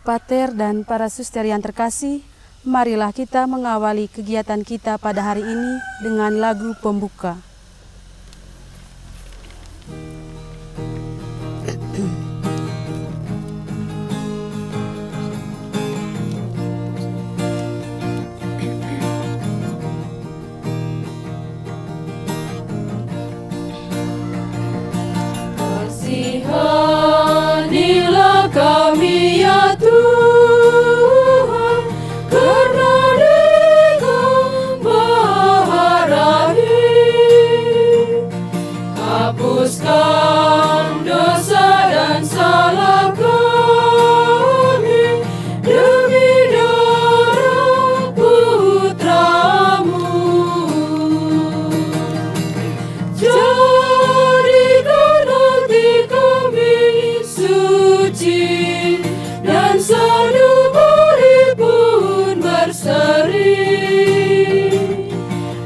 Pater dan para suster yang terkasih, marilah kita mengawali kegiatan kita pada hari ini dengan lagu pembuka. Kasihanilah kami ya Tuhan, karena Engkau Maha Rahim. Hapuskan dosa dan salah kami demi darah Putramu. Jadikan hati kami suci dan sanubari pun berseri,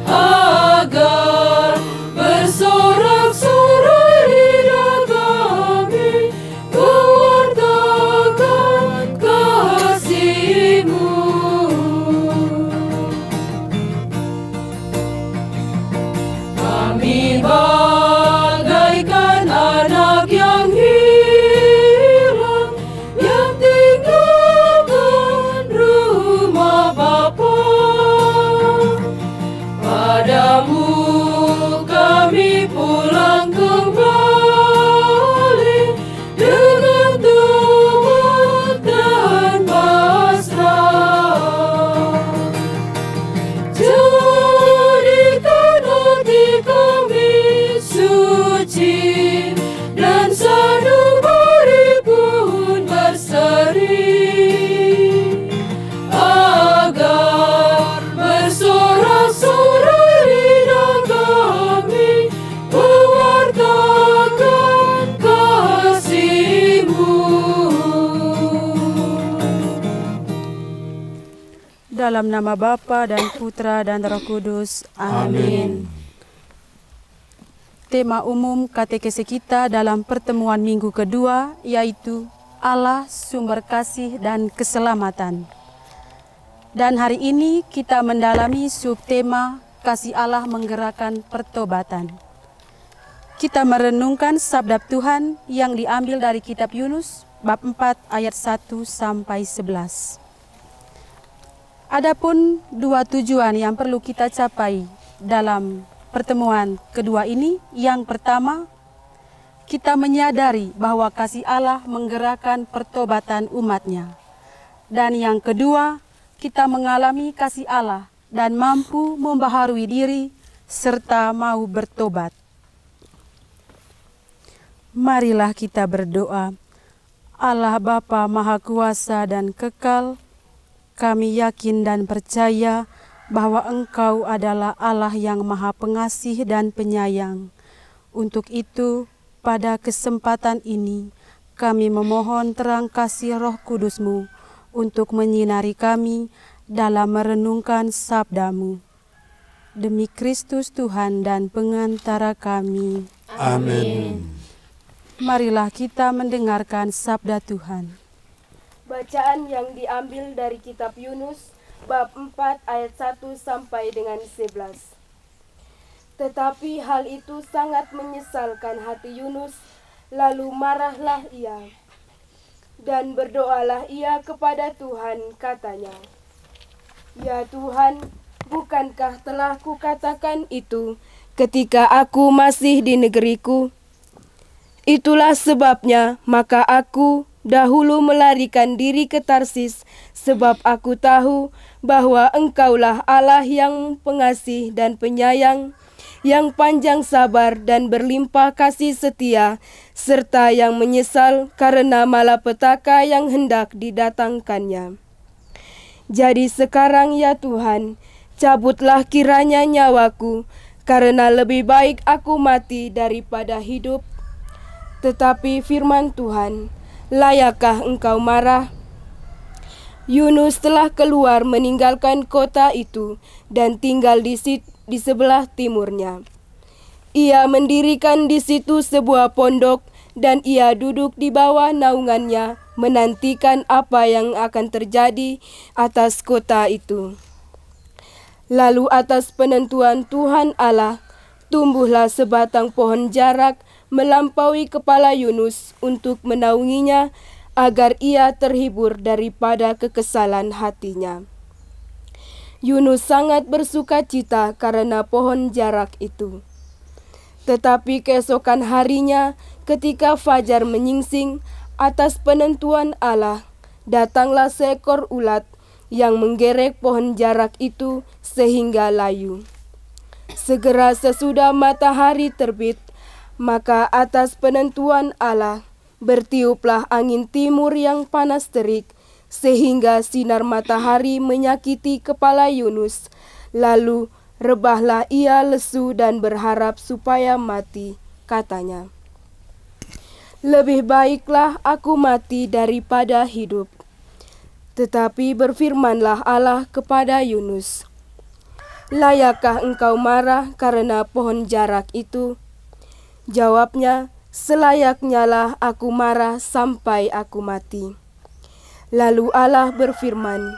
agar bersorak-sorai lidah kami mewartakan kasih-Mu. Kami bagaikan anak yang hilang, yang tinggalkan rumah Bapa. Padamu kami pulang kembali dengan tobat dan pasrah. Jadikan hati kami suci dan sanubari pun berseri, agar bersorak-sorai lidah kami mewartakan kasih-Mu. Dalam nama Bapa dan Putra dan Roh Kudus. Amin. Tema umum katekese kita dalam pertemuan minggu kedua yaitu Allah sumber kasih dan keselamatan. Dan hari ini kita mendalami subtema kasih Allah menggerakkan pertobatan. Kita merenungkan sabda Tuhan yang diambil dari kitab Yunus bab 4 ayat 1 sampai 11. Adapun dua tujuan yang perlu kita capai dalam pertemuan kedua ini. Yang pertama, kita menyadari bahwa kasih Allah menggerakkan pertobatan umat-Nya. Dan yang kedua, kita mengalami kasih Allah dan mampu membaharui diri serta mau bertobat. Marilah kita berdoa. Allah Bapa Maha Kuasa dan Kekal, kami yakin dan percaya bahwa Engkau adalah Allah yang Maha Pengasih dan Penyayang. Untuk itu, pada kesempatan ini, kami memohon terang kasih Roh Kudus-Mu untuk menyinari kami dalam merenungkan sabda-Mu. Demi Kristus Tuhan dan pengantara kami. Amin. Marilah kita mendengarkan sabda Tuhan. Bacaan yang diambil dari kitab Yunus bab 4 ayat 1 sampai dengan 11. Tetapi hal itu sangat menyesalkan hati Yunus, lalu marahlah ia. Dan berdoalah ia kepada Tuhan, katanya, "Ya Tuhan, bukankah telah kukatakan itu ketika aku masih di negeriku? Itulah sebabnya maka aku dahulu melarikan diri ke Tarsis, sebab aku tahu bahwa Engkaulah Allah yang pengasih dan penyayang, yang panjang sabar dan berlimpah kasih setia, serta yang menyesal karena malapetaka yang hendak didatangkannya. Jadi sekarang ya Tuhan, cabutlah kiranya nyawaku, karena lebih baik aku mati daripada hidup." Tetapi firman Tuhan, "Layakkah engkau marah?" Yunus telah keluar meninggalkan kota itu dan tinggal di sebelah timurnya. Ia mendirikan di situ sebuah pondok dan ia duduk di bawah naungannya menantikan apa yang akan terjadi atas kota itu. Lalu atas penentuan Tuhan Allah, tumbuhlah sebatang pohon jarak melampaui kepala Yunus untuk menaunginya agar ia terhibur daripada kekesalan hatinya. Yunus sangat bersuka cita karena pohon jarak itu. Tetapi keesokan harinya, ketika fajar menyingsing, atas penentuan Allah, datanglah seekor ulat yang menggerek pohon jarak itu sehingga layu. Segera sesudah matahari terbit, maka atas penentuan Allah, bertiuplah angin timur yang panas terik, sehingga sinar matahari menyakiti kepala Yunus. Lalu rebahlah ia lesu dan berharap supaya mati, katanya. Lebih baiklah aku mati daripada hidup. Tetapi berfirmanlah Allah kepada Yunus, layakkah engkau marah karena pohon jarak itu? Jawabnya, selayaknya lah aku marah sampai aku mati. Lalu Allah berfirman,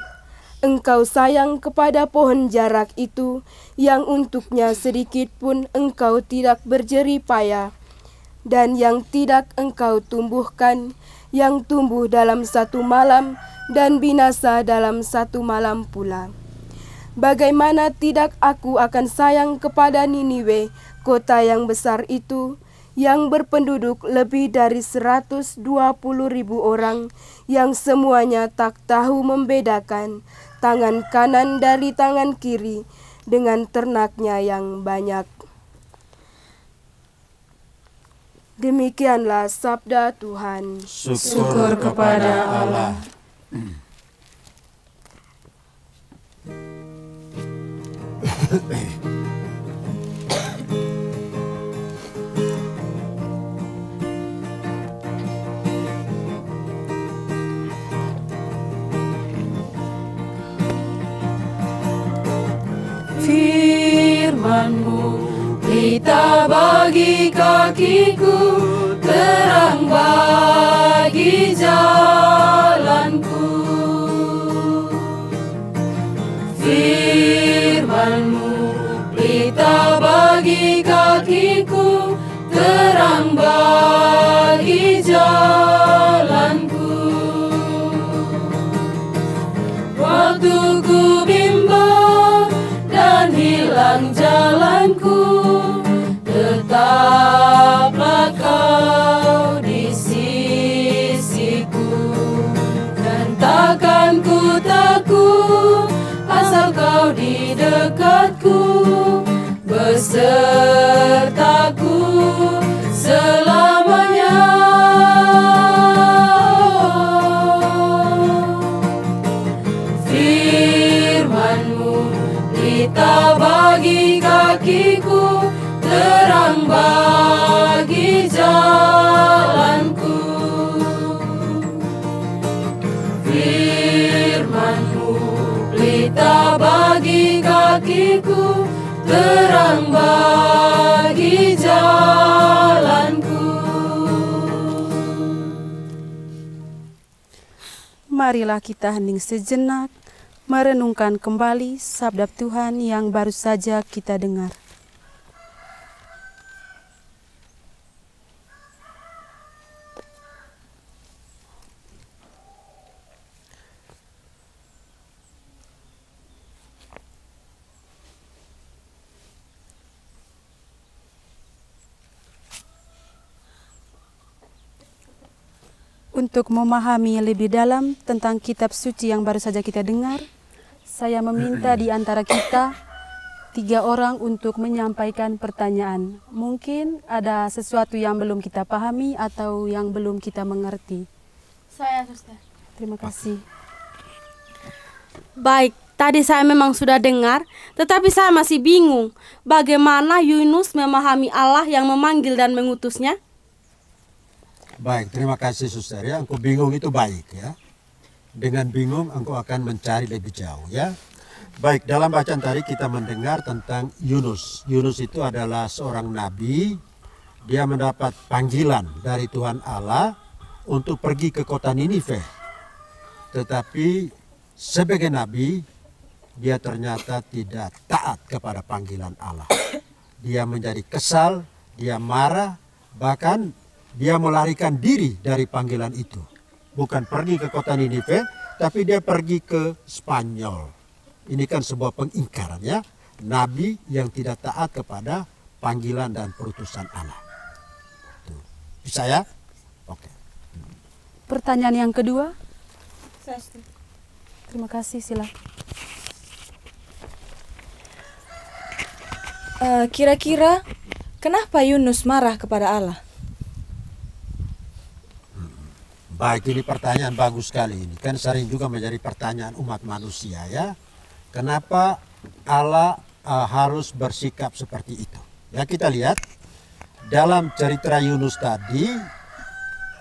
engkau sayang kepada pohon jarak itu, yang untuknya sedikit pun engkau tidak berjerih payah, dan yang tidak engkau tumbuhkan, yang tumbuh dalam satu malam dan binasa dalam satu malam pula. Bagaimana tidak aku akan sayang kepada Niniwe, kota yang besar itu, yang berpenduduk lebih dari 120.000 orang, yang semuanya tak tahu membedakan tangan kanan dari tangan kiri, dengan ternaknya yang banyak. Demikianlah sabda Tuhan. Syukur kepada Allah. Firman-Mu pelita bagi kakiku, terang bagi jalanku. Firman-Mu pelita bagi kakiku, terang bagi jalanku. Waktu ku bimbang dan hilang jalanku, tetaplah Kau di sisiku, dan takkan ku takut asal Kau di dekatku, besertaku selamanya. Firman-Mu pelita bagi kakiku, terang bagi jalanku. Firman-Mu pelita bagi kakiku, terang bagi jalanku. Marilah kita hening sejenak, merenungkan kembali sabda Tuhan yang baru saja kita dengar. Untuk memahami lebih dalam tentang kitab suci yang baru saja kita dengar, saya meminta di antara kita 3 orang untuk menyampaikan pertanyaan. Mungkin ada sesuatu yang belum kita pahami atau yang belum kita mengerti. Saya, Suster. Terima kasih. Baik, tadi saya memang sudah dengar, tetapi saya masih bingung. Bagaimana Yunus memahami Allah yang memanggil dan mengutusnya? Baik, terima kasih Suster ya. Engkau bingung itu baik ya. Dengan bingung engkau akan mencari lebih jauh ya. Baik, dalam bacaan tadi kita mendengar tentang Yunus. Yunus itu adalah seorang nabi. Dia mendapat panggilan dari Tuhan Allah untuk pergi ke kota Ninive. Tetapi sebagai nabi, dia ternyata tidak taat kepada panggilan Allah. Dia menjadi kesal, dia marah, bahkan dia melarikan diri dari panggilan itu. Bukan pergi ke kota Ninive, tapi dia pergi ke Spanyol. Ini kan sebuah pengingkaran ya. Nabi yang tidak taat kepada panggilan dan perutusan Allah. Tuh. Bisa ya? Oke. Pertanyaan yang kedua. Terima kasih, silakan. Kira-kira kenapa Yunus marah kepada Allah? Baik, ini pertanyaan bagus sekali ini. Kan sering juga menjadi pertanyaan umat manusia ya. Kenapa Allah harus bersikap seperti itu? Ya, kita lihat dalam cerita Yunus tadi,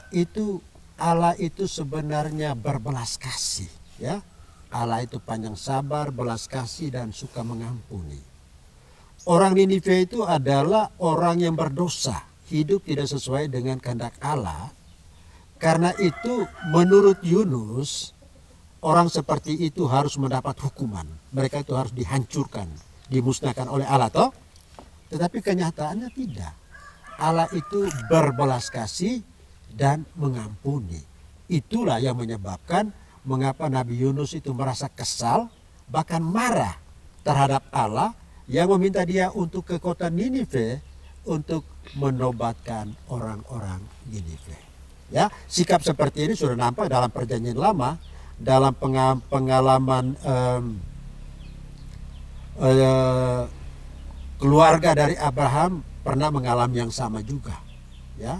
itu Allah itu sebenarnya berbelas kasih ya. Allah itu panjang sabar, belas kasih dan suka mengampuni. Orang Ninive itu adalah orang yang berdosa, hidup tidak sesuai dengan kehendak Allah. Karena itu menurut Yunus, orang seperti itu harus mendapat hukuman. Mereka itu harus dihancurkan, dimusnahkan oleh Allah toh. Tetapi kenyataannya tidak. Allah itu berbelas kasih dan mengampuni. Itulah yang menyebabkan mengapa Nabi Yunus itu merasa kesal, bahkan marah terhadap Allah yang meminta dia untuk ke kota Ninive untuk menobatkan orang-orang Ninive. Ya, sikap seperti ini sudah nampak dalam Perjanjian Lama, dalam pengalaman keluarga dari Abraham pernah mengalami yang sama juga. Ya,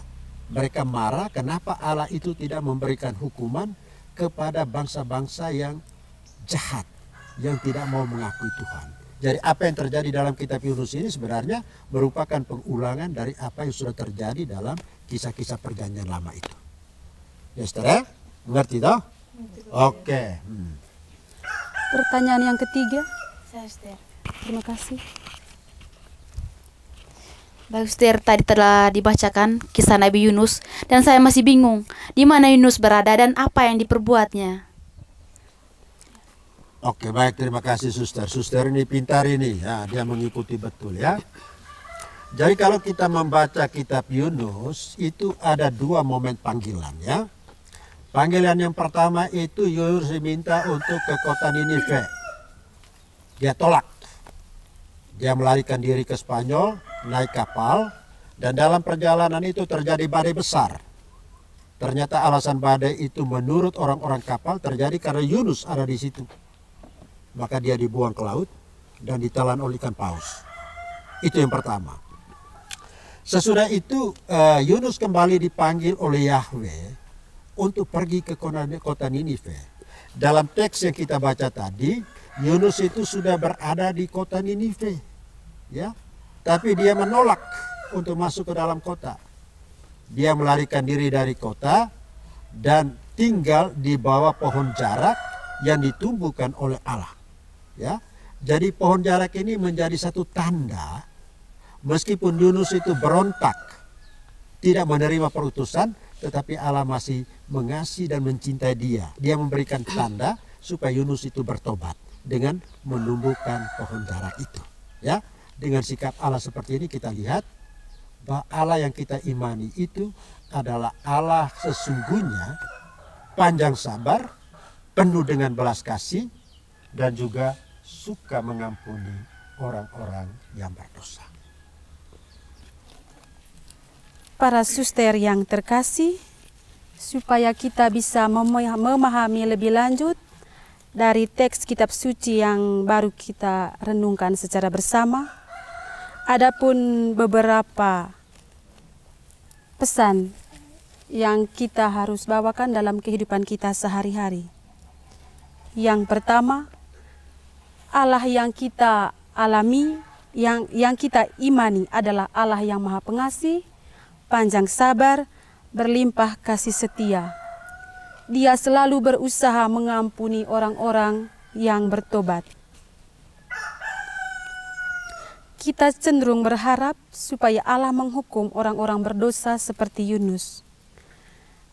mereka marah kenapa Allah itu tidak memberikan hukuman kepada bangsa-bangsa yang jahat, yang tidak mau mengakui Tuhan. Jadi apa yang terjadi dalam kitab Yunus ini sebenarnya merupakan pengulangan dari apa yang sudah terjadi dalam kisah-kisah Perjanjian Lama itu. Ya, saudara, mengerti toh? Oke. Pertanyaan yang ketiga. Terima kasih. Baik, Ustaz, tadi telah dibacakan kisah Nabi Yunus dan saya masih bingung di mana Yunus berada dan apa yang diperbuatnya. Oke, baik, terima kasih Suster. Suster ini pintar ini, ya, dia mengikuti betul ya. Jadi kalau kita membaca kitab Yunus itu ada dua momen panggilan ya. Panggilan yang pertama itu Yunus diminta untuk ke kota Ninive. Dia tolak. Dia melarikan diri ke Spanyol, naik kapal, dan dalam perjalanan itu terjadi badai besar. Ternyata alasan badai itu menurut orang-orang kapal terjadi karena Yunus ada di situ. Maka dia dibuang ke laut dan ditelan oleh ikan paus. Itu yang pertama. Sesudah itu Yunus kembali dipanggil oleh Yahweh untuk pergi ke kota Ninive. Dalam teks yang kita baca tadi, Yunus itu sudah berada di kota Ninive. Ya, tapi dia menolak untuk masuk ke dalam kota. Dia melarikan diri dari kota dan tinggal di bawah pohon jarak yang ditumbuhkan oleh Allah. Ya, jadi pohon jarak ini menjadi satu tanda meskipun Yunus itu berontak, tidak menerima perutusan, tetapi Allah masih mengasihi dan mencintai dia. Dia memberikan tanda supaya Yunus itu bertobat dengan menumbuhkan pohon jarak itu. Ya. Dengan sikap Allah seperti ini kita lihat bahwa Allah yang kita imani itu adalah Allah sesungguhnya panjang sabar, penuh dengan belas kasih, dan juga suka mengampuni orang-orang yang berdosa. Para suster yang terkasih, supaya kita bisa memahami lebih lanjut dari teks kitab suci yang baru kita renungkan secara bersama, adapun beberapa pesan yang kita harus bawakan dalam kehidupan kita sehari-hari. Yang pertama, Allah yang kita alami, yang kita imani adalah Allah yang Maha Pengasih, panjang sabar, berlimpah kasih setia. Dia selalu berusaha mengampuni orang-orang yang bertobat. Kita cenderung berharap supaya Allah menghukum orang-orang berdosa seperti Yunus.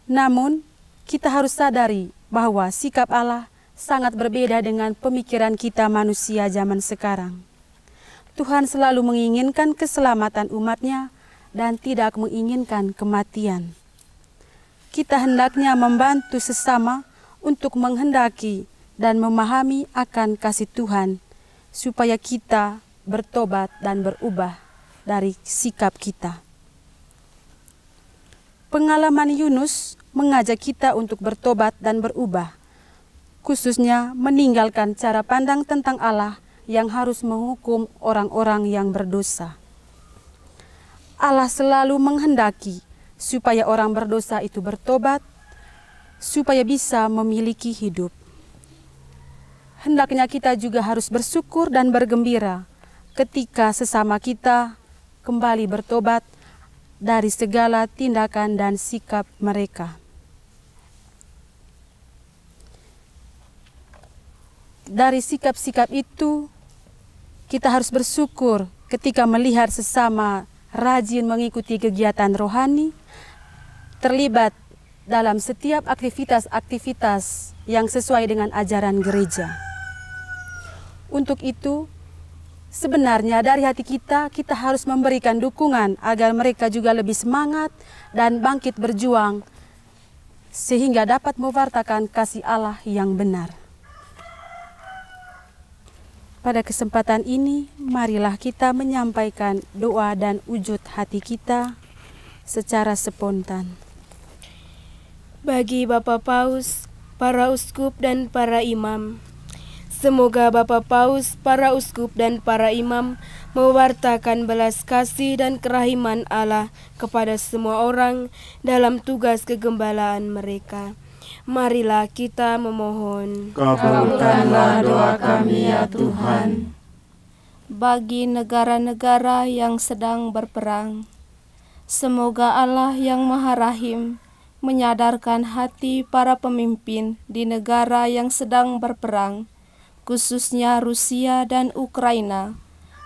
Namun, kita harus sadari bahwa sikap Allah sangat berbeda dengan pemikiran kita manusia zaman sekarang. Tuhan selalu menginginkan keselamatan umat-Nya dan tidak menginginkan kematian. Kita hendaknya membantu sesama untuk menghendaki dan memahami akan kasih Tuhan, supaya kita bertobat dan berubah dari sikap kita. Pengalaman Yunus mengajak kita untuk bertobat dan berubah, khususnya meninggalkan cara pandang tentang Allah yang harus menghukum orang-orang yang berdosa. Allah selalu menghendaki supaya orang berdosa itu bertobat, supaya bisa memiliki hidup. Hendaknya kita juga harus bersyukur dan bergembira ketika sesama kita kembali bertobat dari segala tindakan dan sikap mereka. Dari sikap-sikap itu, kita harus bersyukur ketika melihat sesama rajin mengikuti kegiatan rohani, terlibat dalam setiap aktivitas-aktivitas yang sesuai dengan ajaran gereja. Untuk itu, sebenarnya dari hati kita harus memberikan dukungan agar mereka juga lebih semangat dan bangkit berjuang, sehingga dapat mewartakan kasih Allah yang benar. Pada kesempatan ini, marilah kita menyampaikan doa dan wujud hati kita secara spontan. Bagi Bapak Paus, para uskup dan para imam, semoga Bapak Paus, para uskup dan para imam mewartakan belas kasih dan kerahiman Allah kepada semua orang dalam tugas kegembalaan mereka. Marilah kita memohon. Kabulkanlah doa kami ya Tuhan. Bagi negara-negara yang sedang berperang, semoga Allah yang Maha Rahim menyadarkan hati para pemimpin di negara yang sedang berperang, khususnya Rusia dan Ukraina,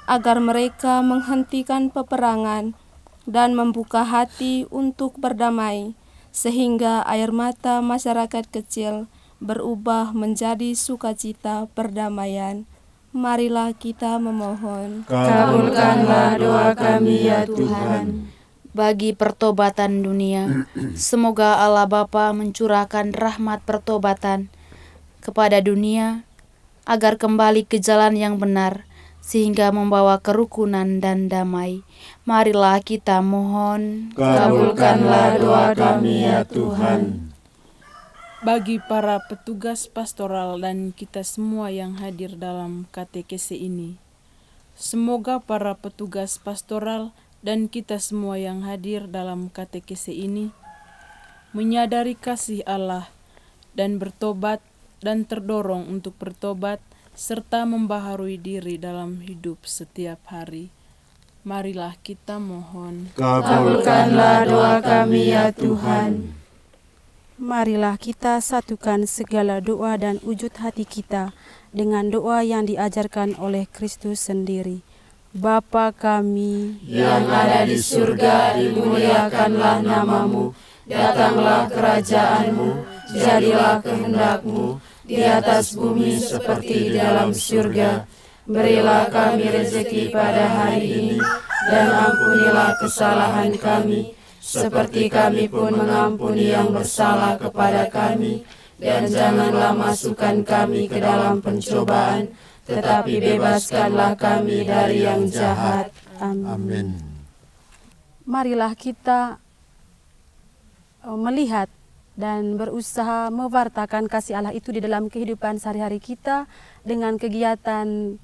agar mereka menghentikan peperangan dan membuka hati untuk berdamai, sehingga air mata masyarakat kecil berubah menjadi sukacita perdamaian. Marilah kita memohon. Kabulkanlah doa kami ya Tuhan. Bagi pertobatan dunia, semoga Allah Bapa mencurahkan rahmat pertobatan kepada dunia agar kembali ke jalan yang benar, sehingga membawa kerukunan dan damai. Marilah kita mohon. Kabulkanlah doa kami ya Tuhan. Bagi para petugas pastoral dan kita semua yang hadir dalam katekese ini, semoga para petugas pastoral dan kita semua yang hadir dalam katekese ini menyadari kasih Allah dan bertobat dan terdorong untuk bertobat serta membaharui diri dalam hidup setiap hari. Marilah kita mohon. Kabulkanlah doa kami ya Tuhan. Marilah kita satukan segala doa dan wujud hati kita dengan doa yang diajarkan oleh Kristus sendiri. Bapa kami yang ada di surga, dimuliakanlah namamu, datanglah kerajaanmu, jadilah kehendak-Mu di atas bumi seperti di dalam surga. Berilah kami rezeki pada hari ini, dan ampunilah kesalahan kami, seperti kami pun mengampuni yang bersalah kepada kami, dan janganlah masukkan kami ke dalam pencobaan, tetapi bebaskanlah kami dari yang jahat. Amin. Marilah kita melihat dan berusaha mewartakan kasih Allah itu di dalam kehidupan sehari-hari kita dengan kegiatan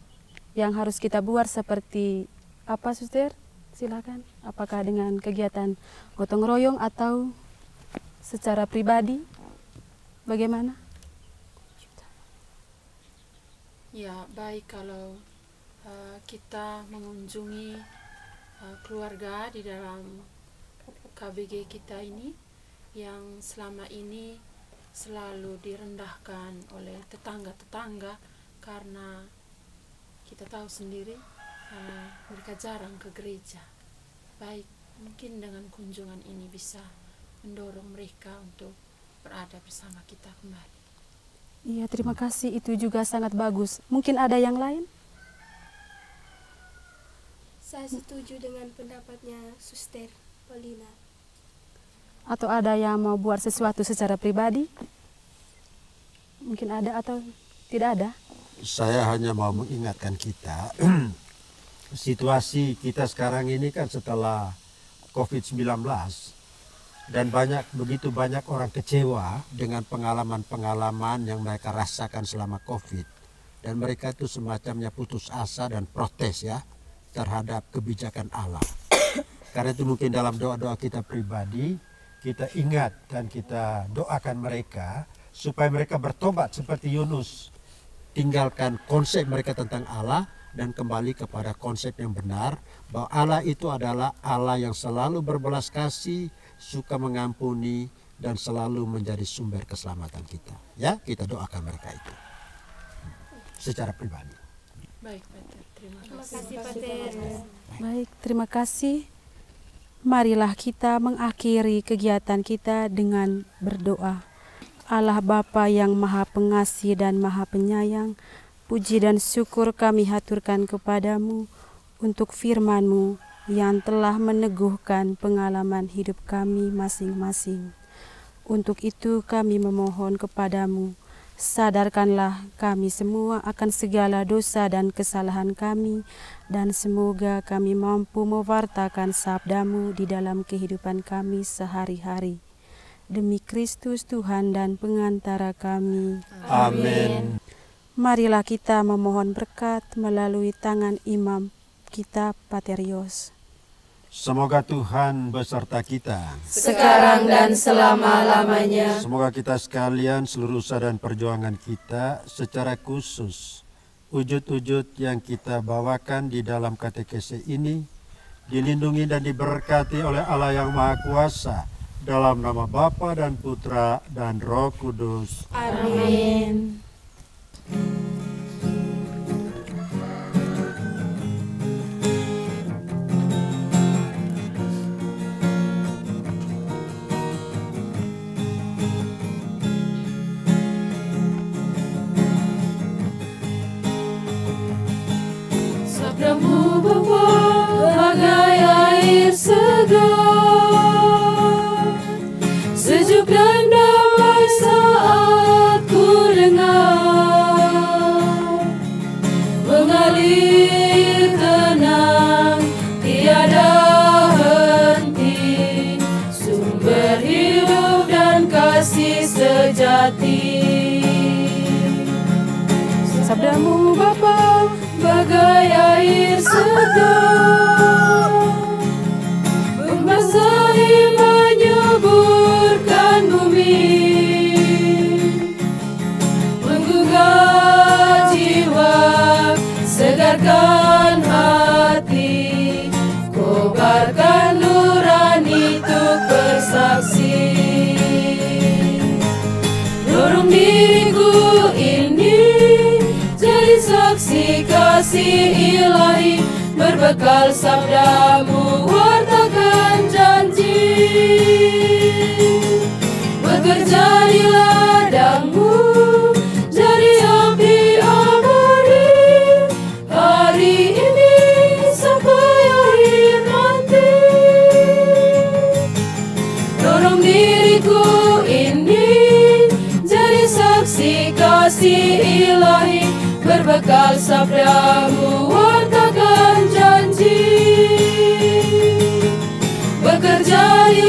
yang harus kita buat seperti apa, Suster? Silakan. Apakah dengan kegiatan gotong royong atau secara pribadi? Bagaimana? Ya, baik kalau kita mengunjungi keluarga di dalam KBG kita ini yang selama ini selalu direndahkan oleh tetangga-tetangga karena kita tahu sendiri mereka jarang ke gereja. Baik, mungkin dengan kunjungan ini bisa mendorong mereka untuk berada bersama kita kembali. Iya, terima kasih. Itu juga sangat bagus. Mungkin ada yang lain? Saya setuju dengan pendapatnya Suster Paulina. Atau ada yang mau buat sesuatu secara pribadi? Mungkin ada atau tidak ada? Saya hanya mau mengingatkan kita, situasi kita sekarang ini kan setelah COVID-19, dan begitu banyak orang kecewa dengan pengalaman-pengalaman yang mereka rasakan selama COVID. Dan mereka itu semacamnya putus asa dan protes ya terhadap kebijakan Allah. Karena itu mungkin dalam doa-doa kita pribadi, kita ingat dan kita doakan mereka supaya mereka bertobat seperti Yunus. Tinggalkan konsep mereka tentang Allah dan kembali kepada konsep yang benar, bahwa Allah itu adalah Allah yang selalu berbelas kasih, suka mengampuni, dan selalu menjadi sumber keselamatan kita. Ya, kita doakan mereka itu secara pribadi. Baik, Pater. Terima kasih, Pater. Baik, terima kasih. Marilah kita mengakhiri kegiatan kita dengan berdoa. Allah Bapa yang Maha Pengasih dan Maha Penyayang, puji dan syukur kami haturkan kepadamu untuk firman-Mu yang telah meneguhkan pengalaman hidup kami masing-masing. Untuk itu kami memohon kepadamu, sadarkanlah kami semua akan segala dosa dan kesalahan kami, dan semoga kami mampu mewartakan sabda-Mu di dalam kehidupan kami sehari-hari. Demi Kristus Tuhan dan pengantara kami. Amin. Marilah kita memohon berkat melalui tangan imam kita Pater Yos. Semoga Tuhan beserta kita sekarang dan selama-lamanya. Semoga kita sekalian, seluruh usaha dan perjuangan kita, secara khusus wujud-wujud yang kita bawakan di dalam katekese ini, dilindungi dan diberkati oleh Allah yang Maha Kuasa, dalam nama Bapa dan Putra dan Roh Kudus. Amin. Sabdamu Bapa bagai air segar, sejuk dan damai saat ku dengar, mengalir tenang tiada henti, sumber hidup dan kasih sejati. Sabdamu Bapa bagai air segar, membasahi menyuburkan bumi, menggugah jiwa, segarkan hati, kobarkan nurani untuk bersaksi. Dorong diriku ini jadi saksi kasih ilahi, berbekal sabdamu wartakan janji. Bekerja di ladangmu, jadi abdi abadi, hari ini sampai akhir nanti. Dorong diriku ini jadi saksi kasih ilahi, berbekal sabdamu wartakan janji. Bekerja di